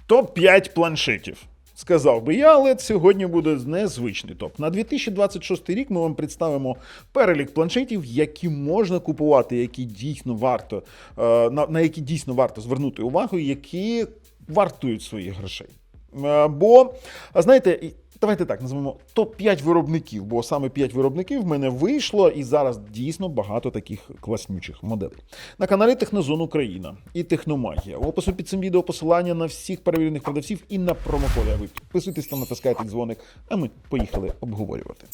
Топ-5 планшетів. Сказав би я, але сьогодні буде незвичний топ. На 2026 рік ми вам представимо перелік планшетів, які можна купувати, які дійсно варто, на які дійсно варто звернути увагу, які вартують своїх грошей. Бо, знаєте, давайте так назвемо топ-5 виробників, бо саме 5 виробників в мене вийшло, і зараз дійсно багато таких класнючих моделей. На каналі Технозон Україна і Техномагія. В опису під цим відео посилання на всіх перевірених продавців і на промокоди. А ви підписуйтесь та натискайте дзвоник, а ми поїхали обговорювати.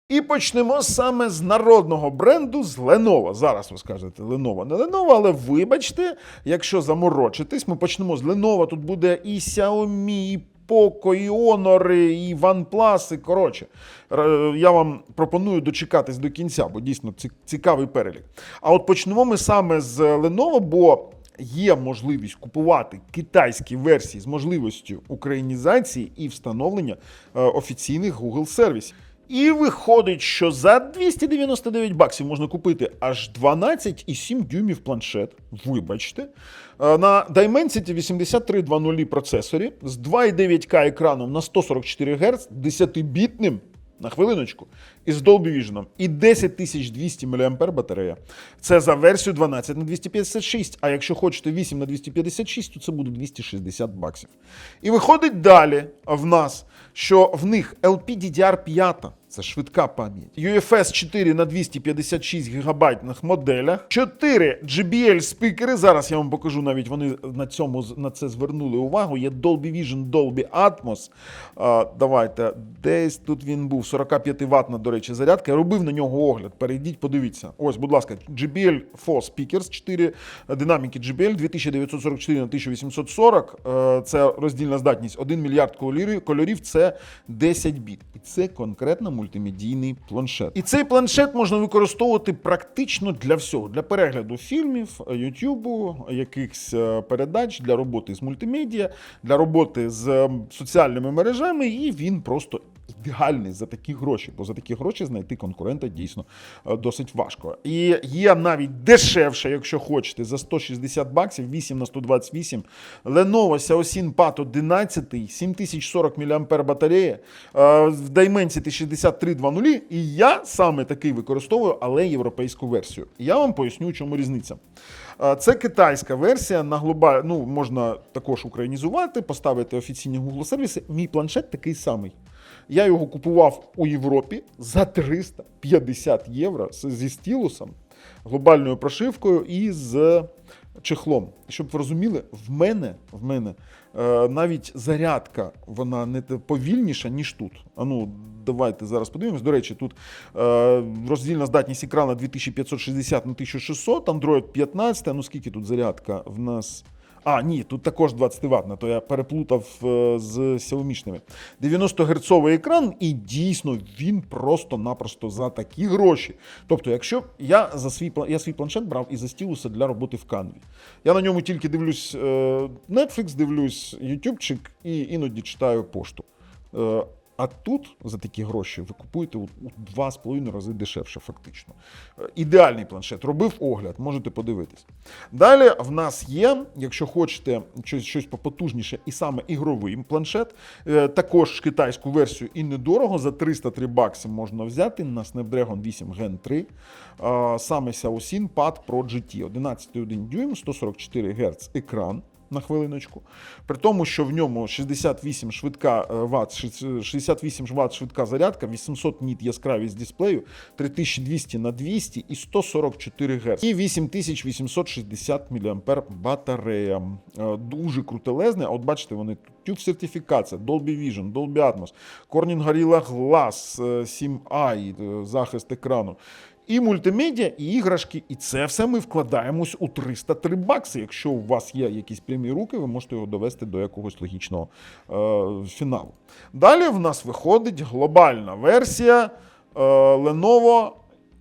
І почнемо саме з народного бренду, з Lenovo. Зараз ви скажете Lenovo, не Lenovo, але вибачте, якщо заморочитись, ми почнемо з Lenovo. Тут буде і Xiaomi, і Poco, і Honor, і OnePlus, і коротше. Я вам пропоную дочекатись до кінця, бо дійсно цікавий перелік. А от почнемо ми саме з Lenovo, бо є можливість купувати китайські версії з можливістю українізації і встановлення офіційних Google сервісів. І виходить, що за 299 баксів можна купити аж 12,7 дюймів планшет, вибачте, на Dimensity 8300 процесорі з 2,9К екраном на 144 Гц, 10-бітним, на хвилиночку, і з Dolby Vision, і 10200 мАч батарея. Це за версію 12 на 256, а якщо хочете 8 на 256, то це буде 260 баксів. І виходить далі в нас, що в них LPDDR5, це швидка пам'ять, UFS 4 на 256 гігабайтних моделях, 4 JBL спікери, зараз я вам покажу, навіть вони на це звернули увагу, є Dolby Vision, Dolby Atmos, давайте, десь тут він був, 45-ваттна, до речі, зарядка, я робив на нього огляд, перейдіть, подивіться, ось, будь ласка, JBL 4 Speakers, 4 динаміки JBL, 2944 на 1840, це роздільна здатність, 1 мільярд кольорів, це 10 біт, і це конкретно мультимедійний планшет. І цей планшет можна використовувати практично для всього. Для перегляду фільмів, ютубу, якихось передач, для роботи з мультимедіа, для роботи з соціальними мережами, і він просто ідеальний за такі гроші, бо за такі гроші знайти конкурента дійсно досить важко. І є навіть дешевше, якщо хочете, за 160 баксів, 8 на 128, Lenovo Xiaosin Pad 11, 7040 мАч батарея, в Dimensity 6300, і я саме такий використовую, але європейську версію. Я вам поясню, чому різниця. Це китайська версія, на можна також українізувати, поставити офіційні Google сервіси. Мій планшет такий самий. Я його купував у Європі за 350 євро зі стілусом, глобальною прошивкою і з чехлом. Щоб ви розуміли, в мене навіть зарядка, вона не повільніша, ніж тут. Давайте зараз подивимось. До речі, тут роздільна здатність екрана 2560 на 1600, Android 15, скільки тут зарядка в нас? Ні, тут також 20 ваттна, то я переплутав з Xiaomi-шними. 90-герцовий екран, і дійсно він просто-напросто за такі гроші. Тобто, якщо я свій планшет брав із-за стілуса для роботи в Canva. Я на ньому тільки дивлюсь Netflix, дивлюсь YouTubeчик і іноді читаю пошту. А тут за такі гроші ви купуєте у 2,5 рази дешевше фактично. Ідеальний планшет. Робив огляд, можете подивитись. Далі в нас є, якщо хочете щось попотужніше і саме ігровий планшет, також китайську версію і недорого, за 303 бакси можна взяти на Snapdragon 8 Gen 3, саме Xiaosin Pad Pro GT, 11,1 дюйм, 144 Гц екран. На хвилиночку. При тому, що в ньому 68 Вт швидка зарядка, 800 ніт яскравість дисплею, 3200 на 200 і 144 Гц. І 8860 мАч батарея. Дуже крутелезне. А от бачите, вони тут сертифікація, Dolby Vision, Dolby Atmos, Corning Gorilla Glass 7i, захист екрану. І мультимедіа, і іграшки, і це все ми вкладаємось у 303 бакси. Якщо у вас є якісь прямі руки, ви можете його довести до якогось логічного фіналу. Далі в нас виходить глобальна версія Lenovo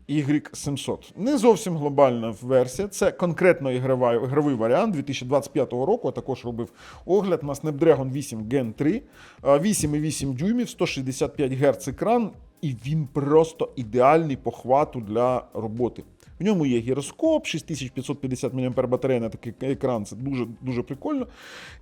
Y700. Не зовсім глобальна версія, це конкретно ігровий варіант 2025 року, а також робив огляд на Snapdragon 8 Gen 3, 8,8 дюймів, 165 Гц екран. і він просто ідеальний по хвату для роботи. В ньому є гіроскоп, 6550 мАч батарея на такий екран, це дуже прикольно.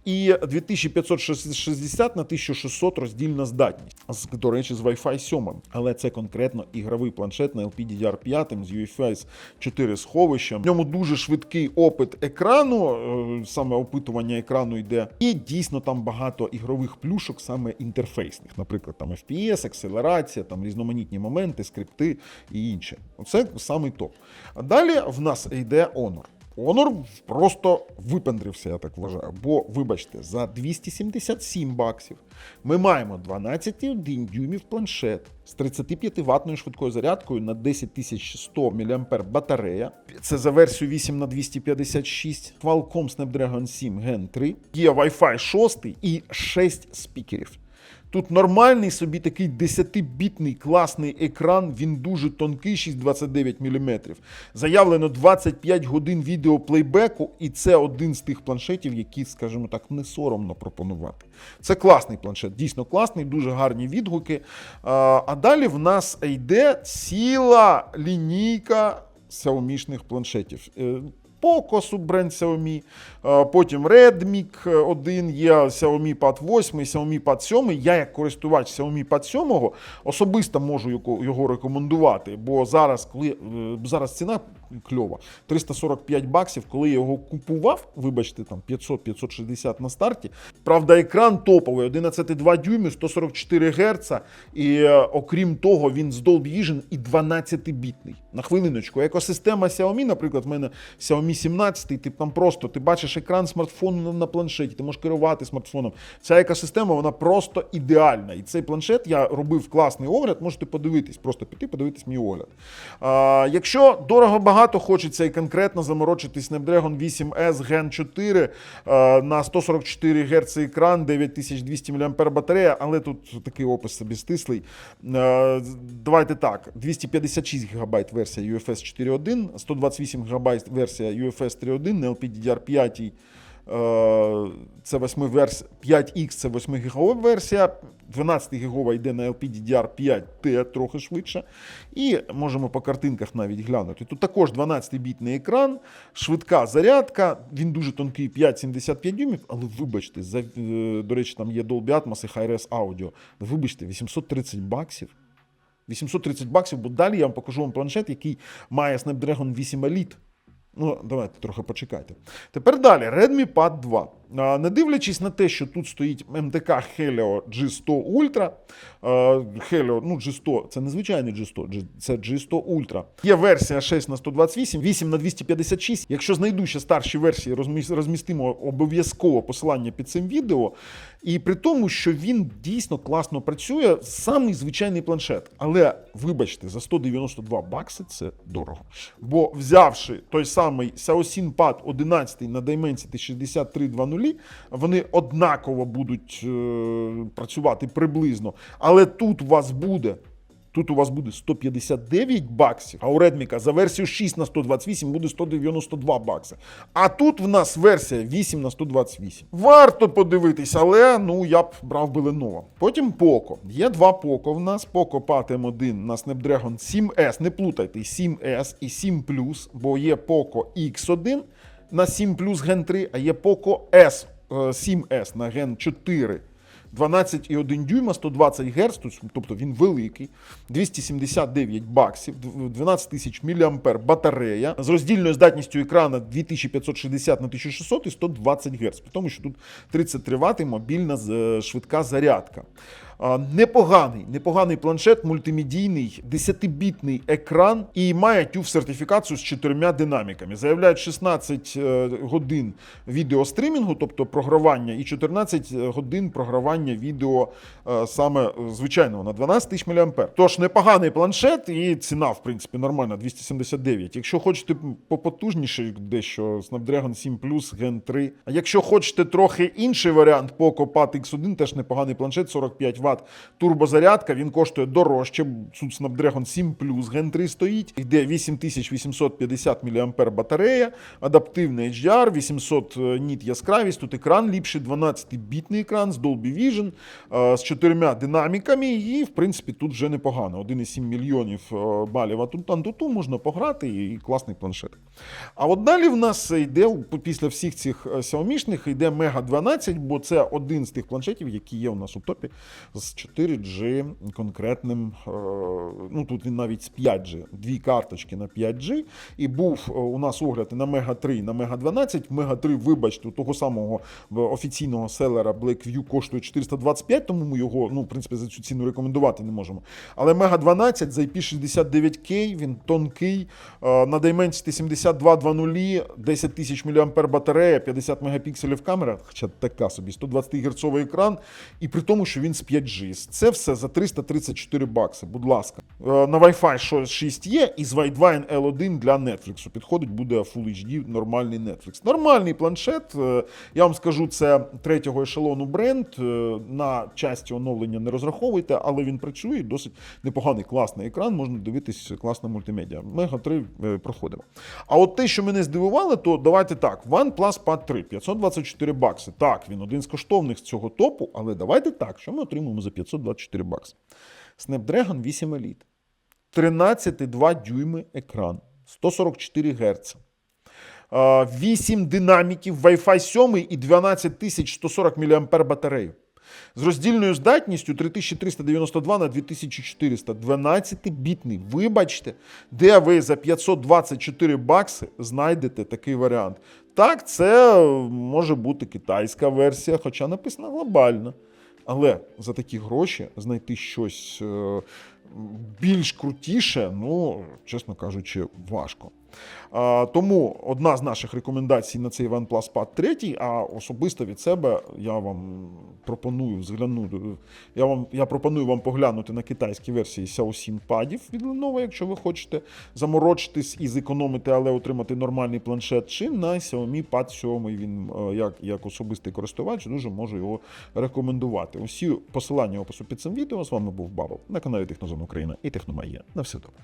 І 2560 на 1600 роздільна здатність, до речі, з Wi-Fi 7. Але це конкретно ігровий планшет на LPDDR5 з UFS 4 сховищем. В ньому дуже швидкий опит екрану, саме опитування екрану йде. І дійсно там багато ігрових плюшок, саме інтерфейсних. Наприклад, там FPS, акселерація, там різноманітні моменти, скрипти і інше. Оце самий топ. А далі в нас йде Honor. Honor просто випендрився, я так вважаю. Бо, вибачте, за 277 баксів ми маємо 12,1 дюймів планшет з 35-ваттною швидкою зарядкою на 10100 мАч батарея. Це за версію 8х256. Qualcomm Snapdragon 7 Gen 3. Є Wi-Fi 6 і 6 спікерів. Тут нормальний собі такий 10-бітний класний екран, він дуже тонкий, 6,29 мм. Заявлено 25 годин відеоплейбеку, і це один з тих планшетів, які, скажімо так, не соромно пропонувати. Це класний планшет, дійсно класний, дуже гарні відгуки. А далі в нас йде ціла лінійка Xiaomi-шних планшетів. Poco, суббренд Xiaomi, потім Redmi 1, є Xiaomi Pad 8, Xiaomi Pad 7. Я, як користувач Xiaomi Pad 7, особисто можу його рекомендувати, бо зараз ціна кльова. 345 баксів, коли я його купував, вибачте, там 500-560 на старті. Правда, екран топовий, 11,2 дюйми, 144 Гц, і окрім того, він з Dolby Vision і 12-бітний. На хвилиночку, екосистема Xiaomi, наприклад, в мене Xiaomi 17, ти бачиш екран смартфону на планшеті, ти можеш керувати смартфоном. Ця екосистема, вона просто ідеальна. І цей планшет я робив класний огляд, можете подивитись, просто піти, подивитись мій огляд. Якщо дорого-багато хочеться і конкретно заморочитись Snapdragon 8S Gen 4 на 144 Гц екран, 9200 мАч батарея, але тут такий опис собі стислий. Давайте так, 256 ГБ версія UFS 4.1, 128 ГБ версія UFS 3.1 на LPDDR5. Це 5X, це 8 гігова версія, 12 гігова йде на LPDDR5T, трохи швидше. І можемо по картинках навіть глянути. Тут також 12-бітний екран, швидка зарядка, він дуже тонкий, 5,75 дюймів, але вибачте, до речі, там є Dolby Atmos і Hi-Res Audio. Вибачте, 830 баксів. 830 баксів, бо далі я вам покажу вам планшет, який має Snapdragon 8 Elite. Ну, давайте трохи почекайте. Тепер далі, Redmi Pad 2. Не дивлячись на те, що тут стоїть МТК Helio G100 Ultra, Helio, G100, це не звичайний G100, це G100 Ultra. Є версія 6х128, 8х256. Якщо знайду ще старші версії, розмістимо обов'язково посилання під цим відео. І при тому, що він дійсно класно працює, самий звичайний планшет. Але, вибачте, за 192 бакси це дорого. Бо взявши той самий Xiaomi Pad 11 на Dimensity 6320, вони однаково будуть працювати приблизно. Але тут у вас буде 159 баксів, а у Redmi за версію 6х128 буде 192 бакси. А тут в нас версія 8х128. Варто подивитись, але я б брав би Lenovo. Потім Poco. Є два Poco в нас. Poco Pad M1 на Snapdragon 7S. Не плутайте 7S і 7 Plus, бо є Poco X1 на 7 Plus Gen 3, а є Poco S 7S на Gen 4. 12,1 дюйма, 120 Гц, тобто він великий, 279 баксів, 12 тисяч мАч батарея, з роздільною здатністю екрана 2560 на 1600 і 120 Гц, при тому, що тут 33 Вт і мобільна швидка зарядка. Непоганий планшет, мультимедійний, 10-бітний екран і має TÜV-сертифікацію з 4 динаміками. Заявляють 16 годин відеострімінгу, тобто програвання, і 14 годин програвання відео саме звичайного на 12 тисяч мАч. Тож непоганий планшет і ціна, в принципі, нормальна, 279. Якщо хочете попотужніше дещо, Snapdragon 7 Plus Gen 3. А якщо хочете трохи інший варіант, Poco Pad X1, теж непоганий планшет, 45 Вт турбозарядка, він коштує дорожче. Тут Snapdragon 7 Plus Gen 3 стоїть. Йде 8850 мАh батарея, адаптивний HDR, 800 ніт яскравість, тут екран ліпший, 12-бітний екран з Dolby Vision, з 4 динаміками, і, в принципі, тут вже непогано. 1,7 мільйонів балів Antutu, можна пограти, і класний планшет. А от далі в нас йде, після всіх цих Xiaomi-шних, йде Mega 12, бо це один з тих планшетів, які є у нас у топі з 4G конкретним, ну тут він навіть з 5G, дві карточки на 5G, і був у нас огляд на Mega 3, на Mega 12. Mega 3, вибачте, у того самого офіційного селера Blackview коштує 425, тому ми його, ну, в принципі, за цю ціну рекомендувати не можемо. Але Mega 12 за IP69K, він тонкий, на Dimensity 7200, 10 тисяч мАh батарея, 50 мегапікселів камера, хоча така собі, 120 Гц екран, і при тому, що він з 5G. Це все за 334 бакси, будь ласка. На Wi-Fi 6 є, і з Widevine L1 для Netflix підходить, буде Full HD, нормальний Netflix. Нормальний планшет, я вам скажу, це третього ешелону бренд, на часті оновлення не розраховуйте, але він працює, досить непоганий, класний екран, можна дивитись класна мультимедіа. Mega 3 проходимо. А от те, що мене здивувало, то давайте так, OnePlus Pad 3, 524 бакси. Так, він один з коштовних з цього топу, але давайте так, що ми отримуємо за 524 бакси? Snapdragon 8 Elite, 13,2 дюйми екран, 144 Гц. 8 динаміків, Wi-Fi 7 і 12140 мАh батарею. З роздільною здатністю 3392 на 2400, 12-бітний. Вибачте, де ви за 524 бакси знайдете такий варіант. Так, це може бути китайська версія, хоча написано глобально. Але за такі гроші знайти щось більш крутіше, ну, чесно кажучи, важко. Тому одна з наших рекомендацій на цей OnePlus Pad 3, а особисто від себе я вам пропоную я пропоную вам поглянути на китайські версії Xiaoxin падів від Lenovo, якщо ви хочете заморочитись і зекономити, але отримати нормальний планшет, чи на Xiaomi Pad 7, він як особистий користувач дуже можу його рекомендувати. Усі посилання в опису під цим відео. З вами був Бабл на каналі Технозон Україна і Техномагія. На все добре.